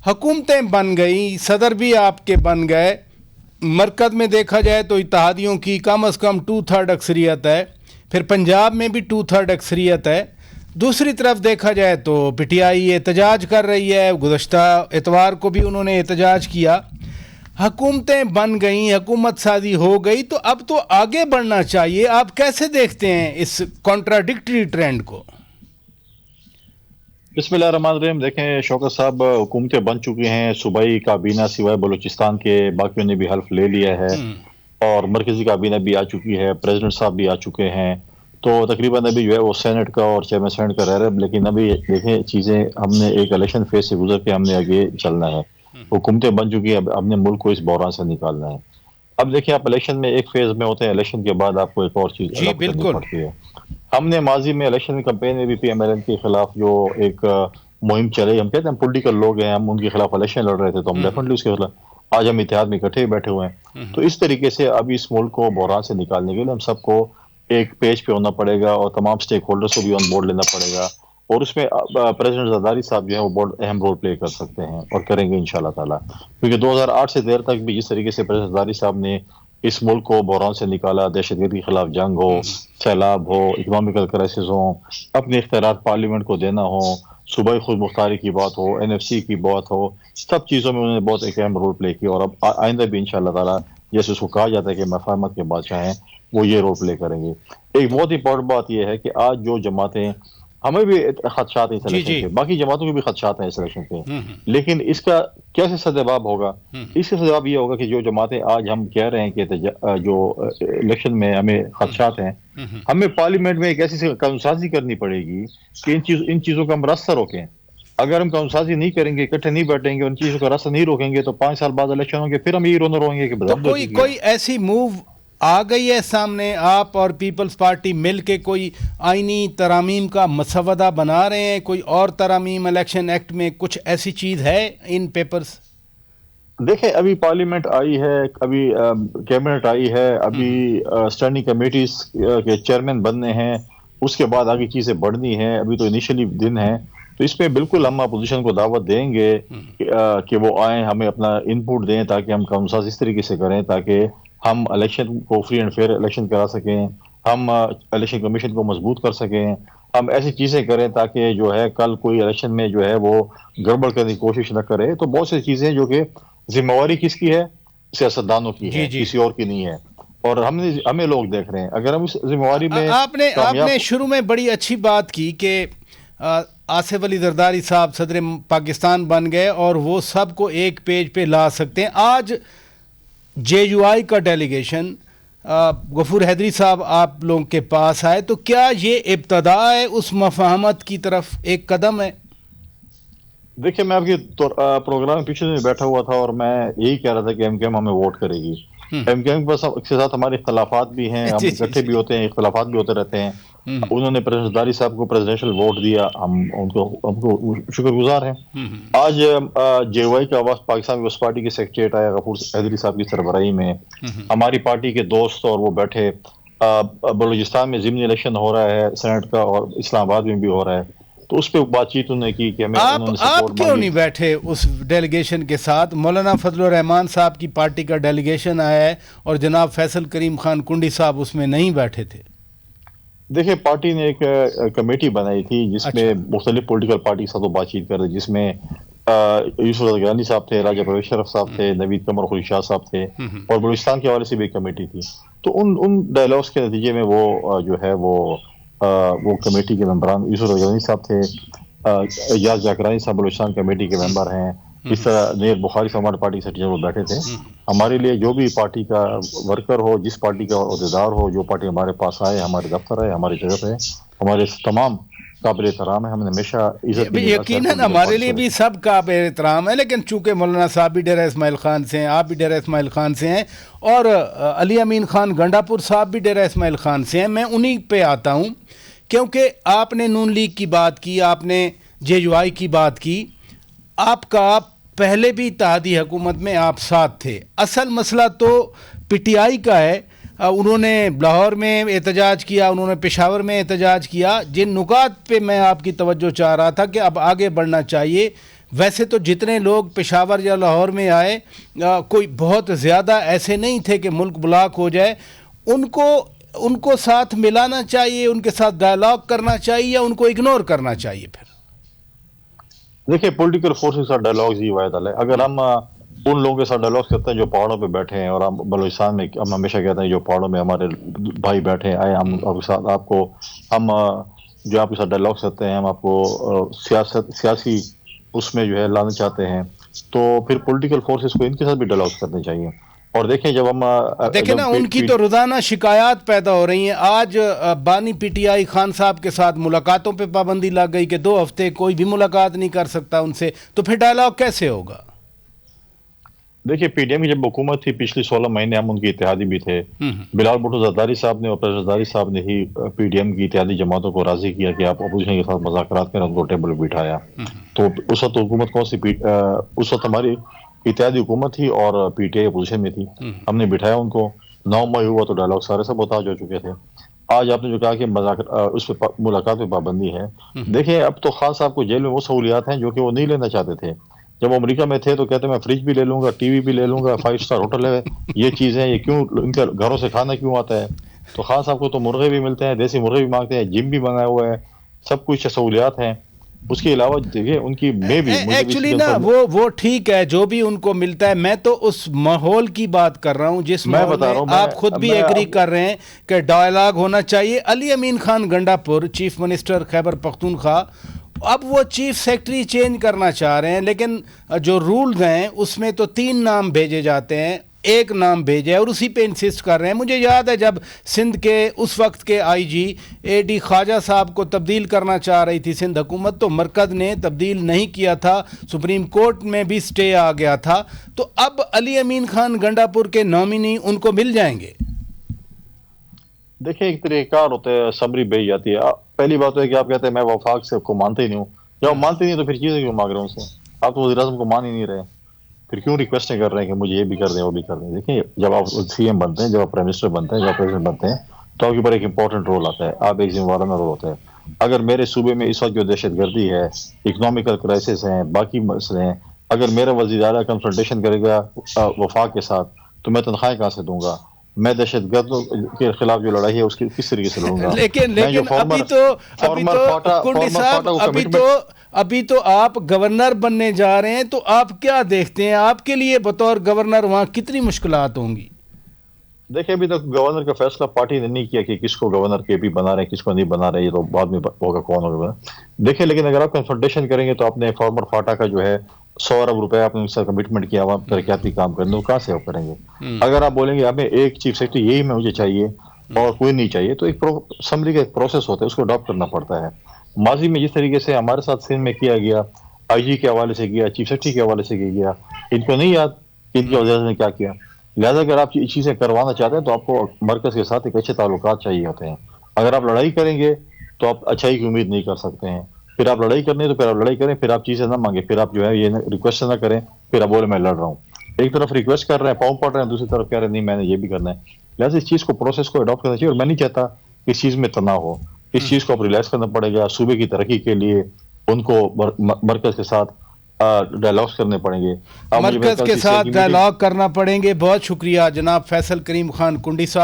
حکومتیں بن گئیں, صدر بھی آپ کے بن گئے, مرکز میں دیکھا جائے تو اتحادیوں کی کم از کم 2/3 اکثریت ہے, پھر پنجاب میں بھی 2/3 اکثریت ہے. دوسری طرف دیکھا جائے تو پی ٹی آئی احتجاج کر رہی ہے, گزشتہ اتوار کو بھی انہوں نے احتجاج کیا. حکومتیں بن گئیں, حکومت سازی ہو گئی, تو اب تو آگے بڑھنا چاہیے. آپ کیسے دیکھتے ہیں اس کانٹراڈکٹری ٹرینڈ کو؟ بسم اللہ الرحمن الرحیم. دیکھیں شوکت صاحب, حکومتیں بن چکی ہیں, صوبائی کابینہ سوائے بلوچستان کے باقیوں نے بھی حلف لے لیا ہے, اور مرکزی کابینہ بھی آ چکی ہے, پریزیڈنٹ صاحب بھی آ چکے ہیں. تو تقریباً ابھی جو ہے وہ سینٹ کا اور چیئرمین سینٹ کا رہ رہا ہے, لیکن ابھی دیکھیں چیزیں ہم نے ایک الیکشن فیز سے گزر کے ہم نے آگے چلنا ہے. حکومتیں بن چکی ہیں, اب ہم نے ملک کو اس بحران سے نکالنا ہے. اب دیکھیں آپ الیکشن میں ایک فیز میں ہوتے ہیں, الیکشن کے بعد آپ کو ایک اور چیز جی اڈاپٹ کرنی بالکل. پڑتی ہے. ہم نے ماضی میں الیکشن کمپین میں بھی پی ایم ایل این کے خلاف جو ایک مہم چلائی, ہم کہتے ہیں پولیٹیکل لوگ ہیں, ہم ان کے خلاف الیکشن لڑ رہے تھے, تو ہم ڈیفینیٹلی اس کے خلاف آج ہم اتحاد میں اکٹھے بیٹھے ہوئے ہیں. تو اس طریقے سے اب اس ملک کو بحران سے نکالنے کے لیے ہم سب کو ایک پیج پہ ہونا پڑے گا, اور تمام سٹیک ہولڈرز کو بھی آن بورڈ لینا پڑے گا, اور اس میں پریزیڈنٹ زرداری صاحب جو ہیں وہ بہت اہم رول پلے کر سکتے ہیں اور کریں گے انشاءاللہ تعالیٰ. کیونکہ 2008 سے دیر تک بھی جس طریقے سے پریزیڈنٹ زرداری صاحب نے اس ملک کو بحران سے نکالا, دہشت گردی کے خلاف جنگ ہو, سیلاب ہو, اکنامیکل کرائسس ہوں, اپنے اختیارات پارلیمنٹ کو دینا ہو, صوبائی خود مختاری کی بات ہو, این ایف سی کی بات ہو, سب چیزوں میں انہوں نے بہت ایک اہم رول پلے کیا, اور اب آئندہ بھی انشاءاللہ تعالیٰ جیسے اس کو کہا جاتا ہے کہ مفاہمت کے بادشاہ ہیں, وہ یہ رول پلے کریں گے. ایک بہت امپورٹنٹ بات یہ ہے کہ آج جو جماعتیں, ہمیں بھی خدشات ہیں اس الیکشن کے, باقی جماعتوں کے بھی خدشات ہیں اس الیکشن کے, لیکن اس کا کیسے سدباب ہوگا؟ اس کا سدباب یہ ہوگا کہ جو جماعتیں آج ہم کہہ رہے ہیں کہ جو الیکشن میں ہمیں خدشات ہیں, ہمیں پارلیمنٹ میں ایک ایسی قانون سازی کرنی پڑے گی کہ ان چیزوں کا ہم راستہ روکیں. اگر ہم قانون سازی نہیں کریں گے, اکٹھے نہیں بیٹھیں گے, ان چیزوں کا راستہ نہیں روکیں گے, تو 5 سال بعد الیکشن ہوں گے, پھر ہم یہی رونا روئیں گے کہ تو کوئی ایسی موو آ گئی ہے سامنے, آپ اور پیپلز پارٹی مل کے کوئی آئینی ترامیم کا مسودہ بنا رہے ہیں, کوئی اور ترامیم الیکشن ایکٹ میں کچھ ایسی چیز ہے ان پیپرز؟ دیکھیں ابھی پارلیمنٹ آئی ہے, ابھی کیبنٹ آئی ہے, ابھی اسٹینڈنگ کمیٹیز کے چیئرمین بننے ہیں, اس کے بعد آگے چیزیں بڑھنی ہیں, ابھی تو انیشلی دن ہیں. تو اس میں بالکل ہم اپوزیشن کو دعوت دیں گے کہ وہ آئیں, ہمیں اپنا ان پٹ دیں, تاکہ ہم قانون ساز اس طریقے سے کریں تاکہ ہم الیکشن کو فری اینڈ فیئر الیکشن کرا سکیں, ہم الیکشن کمیشن کو مضبوط کر سکیں, ہم ایسی چیزیں کریں تاکہ جو ہے کل کوئی الیکشن میں جو ہے وہ گڑبڑ کرنے کی کوشش نہ کرے. تو بہت سی چیزیں جو کہ ذمہ داری کس کی ہے؟ سیاستدانوں کی ہے, کسی اور کی نہیں ہے, اور ہمیں لوگ دیکھ رہے ہیں. اگر ہم اس ذمہ داری میں آپ نے شروع میں بڑی اچھی بات کی کہ آصف علی زرداری صاحب صدر پاکستان بن گئے اور وہ سب کو ایک پیج پہ لا سکتے ہیں. آج جے یو آئی کا ڈیلیگیشن غفور حیدری صاحب آپ لوگوں کے پاس آئے, تو کیا یہ ابتدا ہے اس مفاہمت کی طرف, ایک قدم ہے؟ دیکھیں میں آپ کے پروگرام پیچھے میں بیٹھا ہوا تھا, اور میں یہی کہہ رہا تھا کہ ایم کیو ایم ہمیں ووٹ کرے گی. ایم کیو ایم کے ساتھ ہمارے اختلافات بھی ہیں, ہم اکٹھے بھی ہوتے ہیں, اختلافات بھی ہوتے رہتے ہیں. انہوں نے پریزیڈنٹ زرداری صاحب کو پریزیڈنشل ووٹ دیا, ہم ان کو شکر گزار ہیں. آج جے وائی کا آواز پاکستان پیپلز پارٹی کے سیکریٹریٹ آیا غفور حیدری صاحب کی سربراہی میں, ہماری پارٹی کے دوست اور وہ بیٹھے. بلوچستان میں ضمنی الیکشن ہو رہا ہے سینٹ کا, اور اسلام آباد میں بھی ہو رہا ہے, تو اس پہ بات چیت انہوں نے کی کہ ہمیں انہوں نے سپورٹ آپ کیوں نہیں بیٹھے اس ڈیلیگیشن کے ساتھ؟ مولانا فضل الرحمان صاحب کی پارٹی کا ڈیلیگیشن آیا ہے, اور جناب فیصل کریم خان کنڈی صاحب اس میں نہیں بیٹھے تھے. دیکھیں پارٹی نے ایک کمیٹی بنائی تھی جس میں مختلف پولیٹیکل پارٹی کے ساتھ بات چیت کر رہے, جس میں یوسف گیلانی صاحب تھے, راجہ پرویز شرف صاحب تھے, نوید قمر خورشید شاہ صاحب تھے, اور بلوچستان کے حوالے سے بھی ایک کمیٹی تھی. تو ان ڈائلاگس کے نتیجے میں وہ جو ہے وہ کمیٹی کے ممبران یوسف گیلانی صاحب تھے, ایاز جاکرانی صاحب بلوچستان کمیٹی کے ممبر ہیں, اس طرح نیر بخاری صاحب ہماری پارٹی سے وہ بیٹھے تھے. ہمارے لیے جو بھی پارٹی کا ورکر ہو, جس پارٹی کا عہدیدار ہو, جو پارٹی ہمارے پاس آئے, ہمارے دفتر ہے, ہماری جگہ ہے, ہمارے تمام قابل احترام ہے, ہم نے ہمیشہ عزت. یقیناً ہمارے لیے بھی سب قابل احترام ہے, لیکن چونکہ مولانا صاحب بھی ڈیرہ اسماعیل خان سے ہیں, آپ بھی ڈیرہ اسماعیل خان سے ہیں, اور علی امین خان گنڈا پور صاحب بھی ڈیرہ اسماعیل خان سے ہیں, میں انہی پہ آتا ہوں. کیونکہ آپ نے نون لیگ کی بات کی, آپ نے جے یو آئی کی بات کی, آپ کا پہلے بھی اتحادی حکومت میں آپ ساتھ تھے. اصل مسئلہ تو پی ٹی آئی کا ہے. انہوں نے لاہور میں احتجاج کیا, انہوں نے پشاور میں احتجاج کیا. جن نکات پہ میں آپ کی توجہ چاہ رہا تھا کہ اب آگے بڑھنا چاہیے, ویسے تو جتنے لوگ پشاور یا لاہور میں آئے کوئی بہت زیادہ ایسے نہیں تھے کہ ملک بلاک ہو جائے. ان کو ساتھ ملانا چاہیے, ان کے ساتھ ڈائلاگ کرنا چاہیے, یا ان کو اگنور کرنا چاہیے؟ پھر دیکھیے پولیٹیکل فورسز کے ساتھ ڈائلاگ ہی واحد حل ہے. اگر ہم ان لوگوں کے ساتھ ڈائلاگ کرتے ہیں جو پہاڑوں پہ بیٹھے ہیں, اور ہم بلوچستان میں ہم ہمیشہ کہتے ہیں جو پہاڑوں میں ہمارے بھائی بیٹھے ہیں, آئے ہم آپ کے ساتھ, آپ کو ہم جو آپ کے ساتھ ڈائلاگ کرتے ہیں, ہم آپ کو سیاسی اس میں جو ہے لانا چاہتے ہیں, تو پھر پولیٹیکل فورسز کو ان کے ساتھ بھی ڈائلاگ کرنے چاہیے. اور دیکھیں جب ہم دیکھیں نا, ان کی تو روزانہ شکایات پیدا ہو رہی ہیں. آج بانی پی ٹی آئی خان صاحب کے ساتھ ملاقاتوں پہ پابندی لگ گئی کہ 2 ہفتے کوئی بھی ملاقات نہیں کر سکتا ان سے, تو پھر ڈائلاگ کیسے ہوگا؟ دیکھیے پی ڈی ایم کی جب حکومت تھی پچھلی 16 مہینے ہم ان کے اتحادی بھی تھے. بلال بھٹو زرداری صاحب نے اور پروفیسر زرداری صاحب نے ہی پی ڈی ایم کی اتحادی جماعتوں کو راضی کیا کہ آپ اپوزیشن کے ساتھ مذاکرات کریں, ان کو ٹیبل پہ بٹھایا. تو اس وقت حکومت کون سی اس وقت ہماری اتحادی حکومت تھی اور پی ٹی آئی اپوزیشن میں تھی. ہم نے بٹھایا ان کو, 9 مئی ہوا تو ڈائلاگ سارے سب بتا ہو چکے تھے. آج آپ نے جو کہا کہ اس پہ ملاقات پہ پابندی ہے, دیکھیں اب تو خان صاحب کو جیل میں وہ سہولیات ہیں جو کہ وہ نہیں لینا چاہتے تھے. جب وہ امریکہ میں تھے تو کہتے میں فریج بھی لے لوں گا, ٹی وی بھی لے لوں گا, 5 اسٹار ہوٹل ہے, یہ چیزیں یہ کیوں ان کے گھروں سے کھانا کیوں آتا ہے؟ تو خان صاحب کو تو مرغے بھی ملتے ہیں, دیسی مرغے بھی مانگتے ہیں, جم بھی بنایا ہوا ہے, سب کچھ سہولیات ہیں. اس کے علاوہ دیکھیے ان کی میں بھی ایکچولی نا وہ ٹھیک ہے جو بھی ان کو ملتا ہے. میں تو اس ماحول کی بات کر رہا ہوں جس ماحول میں آپ خود بھی ایگری کر رہے ہیں کہ ڈائلاگ ہونا چاہیے. علی امین خان گنڈا پور چیف منسٹر خیبر پختونخوا, اب وہ چیف سیکرٹری چینج کرنا چاہ رہے ہیں, لیکن جو رولز ہیں اس میں تو 3 نام بھیجے جاتے ہیں, ایک نام بھیجے اور اسی پہ انسسٹ کر رہے ہیں. مجھے یاد ہے جب سندھ کے اس وقت کے آئی جی اے ڈی خواجہ صاحب کو تبدیل کرنا چاہ رہی تھی سندھ حکومت, تو مرکز نے تبدیل نہیں کیا تھا, سپریم کورٹ میں بھی سٹے آ گیا تھا. تو اب علی امین خان گنڈا پور کے نامنی ان کو مل جائیں گے؟ دیکھیں ایک طریقہ کار ہوتا ہے, سمری بھیج جاتی ہے. پہلی بات ہے کہ آپ کہتے ہیں میں وفاق سے کو مانتے ہی نہیں ہوں. جب آپ مانتے نہیں تو پھر چیزیں کیوں مانگ رہے ہیں ان سے؟ آپ تو وزیر اعظم کو مان ہی نہیں رہے, پھر کیوں ریکویسٹیں کر رہے ہیں کہ مجھے یہ بھی کر دیں وہ بھی کر دیں؟ دیکھیں جب آپ سی ایم بنتے ہیں, جب آپ پرائم منسٹر بنتے ہیں, جب آپ پریزیڈنٹ بنتے ہیں, تو آپ کے اوپر ایک امپورٹنٹ رول آتا ہے, آپ ایک ذمہ دارانہ رول ہوتا ہے. اگر میرے صوبے میں اس وقت جو دہشت گردی ہے, اکنامیکل کرائسس ہیں, باقی مسئلے ہیں, اگر میرا وزیر اعلیٰ کنسلٹیشن کرے گا وفاق کے ساتھ تو میں تنخواہیں کہاں سے دوں گا؟ میں دہشت گردوں کے خلاف جو لڑائی ہے اس کی کس طریقے سے لڑوں گا؟ لیکن ابھی تو آپ گورنر بننے جا رہے ہیں, تو آپ کیا دیکھتے ہیں آپ کے لیے بطور گورنر وہاں کتنی مشکلات ہوں گی؟ دیکھیں ابھی تک گورنر کا فیصلہ پارٹی نے نہیں کیا کہ کس کو گورنر کے بھی بنا رہے ہیں, کس کو نہیں بنا رہے, یہ تو بعد میں ہوگا کون ہوگا. دیکھیں لیکن اگر آپ کنسلٹیشن کریں گے تو آپ نے فارمر فاٹا کا جو ہے 100 ارب روپے آپ نے ان سے کمٹمنٹ کیا ہوا ترقیاتی کام کرنے, وہ کہاں سے آپ کریں گے؟ اگر آپ بولیں گے ہمیں ایک چیف سیکرٹری یہی مجھے چاہیے اور کوئی نہیں چاہیے, تو ایک اسمبلی کا ایک پروسیس ہوتا ہے, اس کو اڈاپٹ کرنا پڑتا ہے. ماضی میں جس طریقے سے ہمارے ساتھ سندھ میں کیا گیا, آئی جی کے حوالے سے کیا, چیف سیکرٹری کے حوالے سے کیا گیا, ان کو نہیں یاد کہ ان کے وزیر نے کیا کیا. لہٰذا اگر آپ یہ چیزیں کروانا چاہتے ہیں تو آپ کو مرکز کے ساتھ ایک اچھے تعلقات چاہیے ہوتے ہیں. اگر آپ لڑائی کریں گے تو آپ اچھائی کی امید نہیں کر سکتے ہیں. پھر آپ لڑائی کرنے تو پھر آپ لڑائی کریں, پھر آپ چیزیں نہ مانگیں, پھر آپ جو ہے یہ ریکویسٹ نہ کریں, پھر آپ بولے میں لڑ رہا ہوں. ایک طرف ریکویسٹ کر رہے ہیں, پاؤں پڑ رہے ہیں, دوسری طرف کہہ رہے ہیں نہیں میں نے یہ بھی کرنا ہے. لہٰذا اس چیز کو پروسیس کو اڈاپٹ کرنا چاہیے, اور میں نہیں چاہتا کہ اس چیز میں تناؤ ہو. اس چیز کو اب ریلائز کرنا پڑے گا. صوبے کی ترقی کے لیے ان کو مرکز کے ساتھ ڈائلاگس کرنے پڑیں گے, مرکز کے ساتھ ڈائلاگ کرنا پڑیں گے. بہت شکریہ جناب فیصل کریم خان کنڈی صاحب.